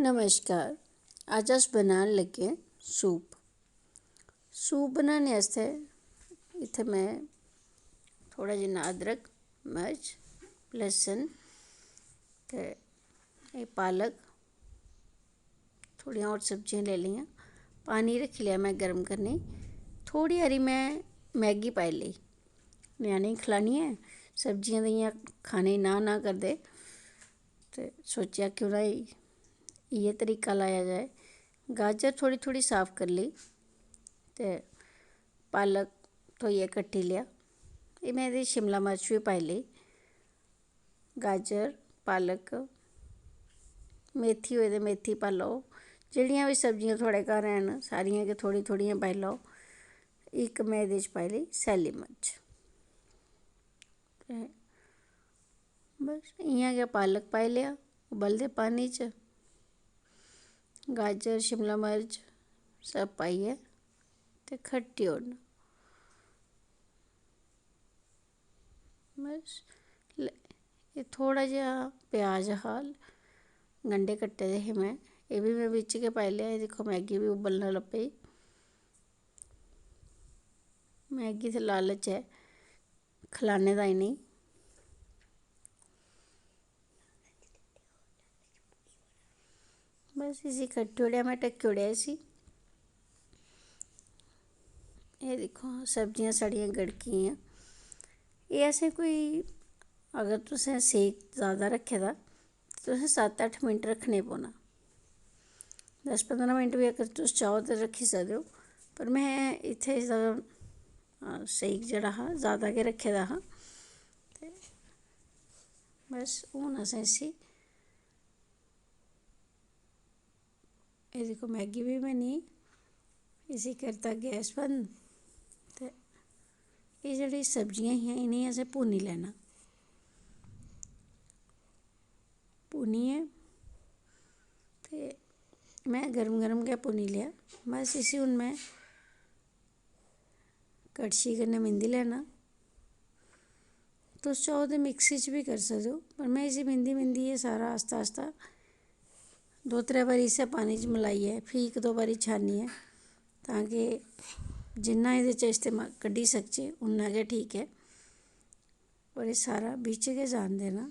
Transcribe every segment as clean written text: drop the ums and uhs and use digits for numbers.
नमस्कार। अज अस बनान लगे सूप बनाने आस्तै इत्थे मैं थोड़ा जिन्ना अदरक, मर्च, लहसुन ते पालक थोड़ियां होर सब्जियां ले लियां। पानी रखी लिया मैं गर्म करने। थोड़ी हारी मैं मैगी पाई लेई, ञ्याणें गी खलानी ऐ। सब्जियां ते इ'यां खाने गी ना करदे ते सोचेआ क्यों ना इ'यै तरीका लाया जाए। गाजर थोड़ी थोड़ी साफ करी लेई ते पालक धोइयै कट्टी लेआ। में एह्दे च शिमला मर्च बी पाई लेई। गाजर, पालक, मेथी होए ते मेथी पाई लैओ। जेह्ड़ियां बी सब्जियां थुआढ़े घर हैन सारियां गै थोह्ड़ी थोह्ड़ियां पाई लैओ। इक में एह्दे च पाई लेई सैल्ली मर्च। ते बस इ'यां गै पालक पाई लेआ उबलदे पानी च। गाजर, शिमला मर्च सब पाइयै ते खट्टी ओड़ना। बस एह् थोड़ा जेहा प्याज हा, गंढे कट्टे दे हे में, एह् बी में बिच्च गै पाई लेआ। एह् दिक्खो मैगी बी उब्बलन लगी पेई। मैगी ते लालच ऐ खलाने दा इ'नेंगी। बस इसी कट्टी ओड़ेआ में, ढक्की ओड़ेआ इसी। एह् दिक्खो हां सब्जियां साढ़ियां गड़की गेइयां। एह् असें कोई अगर तुसें सेक जादा रक्खे दा तुसें 7-8 मिंट रक्खने पौना। 10-15 मिंट बी अगर तुस चाहो ते रक्खी सकदे हो, पर में इत्थें इसदा सेक जेह्ड़ा हा जादा गै रक्खे दा हा। ते बस हून असें इसी एह् दिक्खो मैगी बी बनी। इसी करता गैस बंद ते एह् जेह्ड़ी सब्जियां हियां इ'नेंगी असें भुन्नी लैना। भुन्नियै ते में गर्म गर्म गै भुन्नी लेआ। बस इसी हून में कड़छी कन्नै मिंदी लैना। तुस चाहो ते मिक्सी च बी करी सकदे हो, पर में इसी मिंदी मिंदियै सारा आस्ता आस्ता 2-3 बारी इस्सै पानी च मलाइयै फ्ही 1-2 बारी छानियै तां कि जिन्ना एह्दे च इस्तेमाल कड्ढी सकचै उन्ना गै ठीक ऐ। और एह् सारा बिच्च गै जान देना।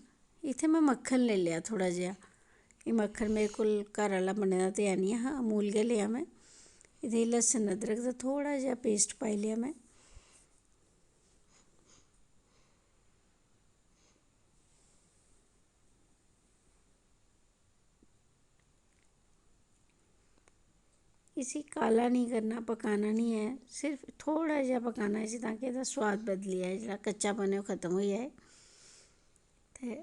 इत्थें में मक्खन लेई लेआ थोड़ा जेहा। एह् मक्खन मेरे कोल घर आह्ला बने दा ते है नी हा, अमूल गै लेआ में। एह्दे च लह्सन अदरक दा थोड़ा जेहा पेस्ट पाई लेआ में। इसी काला निं करना, पकाना निं ऐ, सिर्फ थोड़ा जेहा पकाना इसी तां कि एह्दा सोआद बदली जाए, जेह्ड़ा कच्चापन ऐ ओह् खत्म होई जाए। ते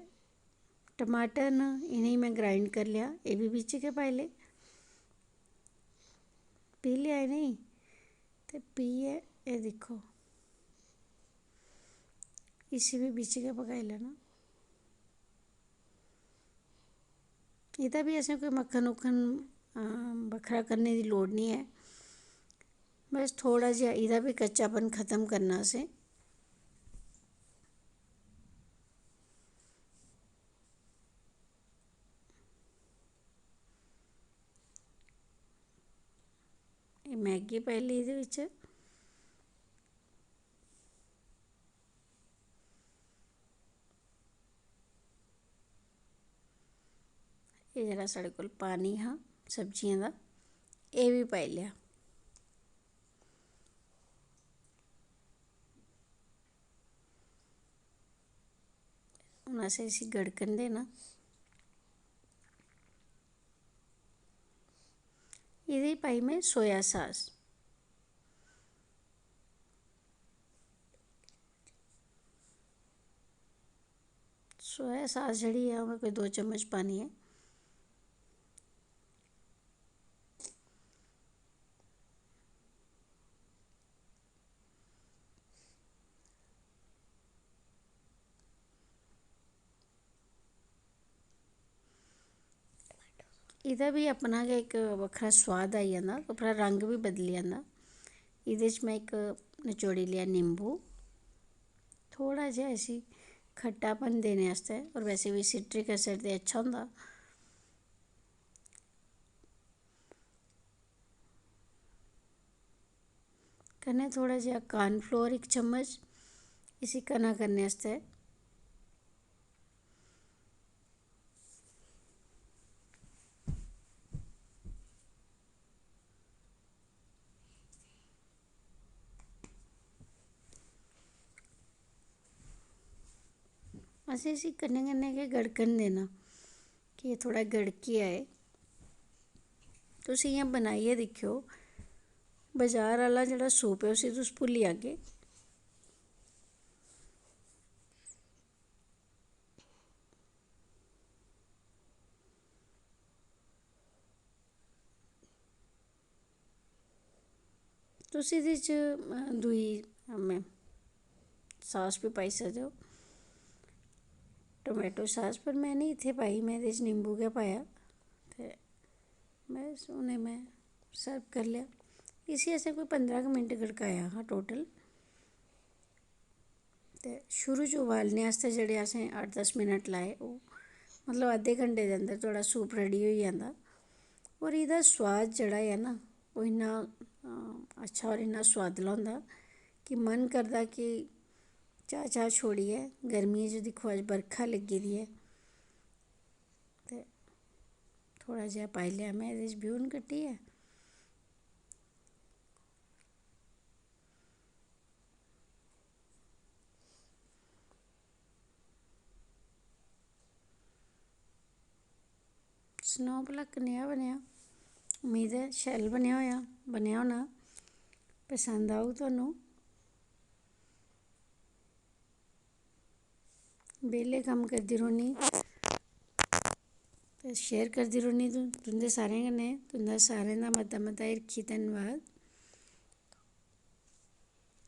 टमाटर न इ'नेंगी में ग्राइंड करी लेआ, एह् बी बिच्च गै पाई ले। पी लेआ इ'नेंगी ते पीह्यै एह् दिक्खो इसी बी बिच्च गै पकाई लैना। एह्दा बी असें कोई मक्खन मुक्खन बक्खरा करने दी लोड़ निं ऐ। बस थोड़ा जेहा एह्दा बी कच्चापन खत्म करना असें। एह् मैगी पाई लेई एह्दे बिच्च। एह् जेह्ड़ा साढ़े कोल पानी हा सब्जियें दा एह् बी पाई लेआ। हून असें इसी गड़कन देना। एह्दे च पाई में सोया सास। सोया सास जेह्ड़ी ऐ ओह् में कोई 2 चम्मच पानी ऐ। एह्दा बी अपना गै इक बक्खरा सोआद आई जंदा, उप्परा रंग बी बदली जंदा। एह्दे च में इक नचोड़ी लेआ निम्बू, थोड़ा जेहा इसी खट्टापन देने आस्तै, और वैसे बी सिट्रिक एसिड ते अच्छा होंदा। कन्नै थोड़ा जिहा कॉर्नफ्लोर 1 चम्मच इसी घना करने आस्तै। असें इसी कन्नै कन्नै गै गड़कन देना कि एह् थोह्ड़ा गड़की आए। तुस इ'यां बनाइयै दिक्खेओ, बजार आह्ला जेह्ड़ा सूप ऐ उसी तुस भुल्ली जाह्गे। तुस एह्दे च दूई सास बी पाई सकदे ओ, टोमेटो सास, पर में निं इत्थै पाई, में एह्दे च निंबू गै पाया ते बस हून में सर्व करी लेआ। इसी असें कोई 15 मिंट गड़काया हा टोटल। ते शुरू च उबालने आस्तै जेह्ड़े असें 8-10 मिनट लाए, ओह् मतलब अद्धे घैंटे दे अंदर थोआड़ा सूप रेडी होई जंदा। होर एह्दा सोआद जेह्ड़ा ऐ ना, ओह् इन्ना अच्छा होर इन्ना सोआदला होंदा कि मन करदा कि चाह् छोड़ियै, गर्मियें च दिक्खो अज्ज बरखा लग्गी दी ऐ ते थोह्ड़ा जेहा पाई लेआ में एह्दे च ब्यून कट्टियै। सनाओ भला कनेहा बनेआ। उम्मीद ऐ शैल बनेआ होना, पसंद औग तुहानूं। बेल्लै कम्म करदी रौह्न्नी ते शेयर करदी रौह्न्नी तुं'दे सारें कन्नै। तुं'दा सारें दा मता मता हिरखी धन्नवाद।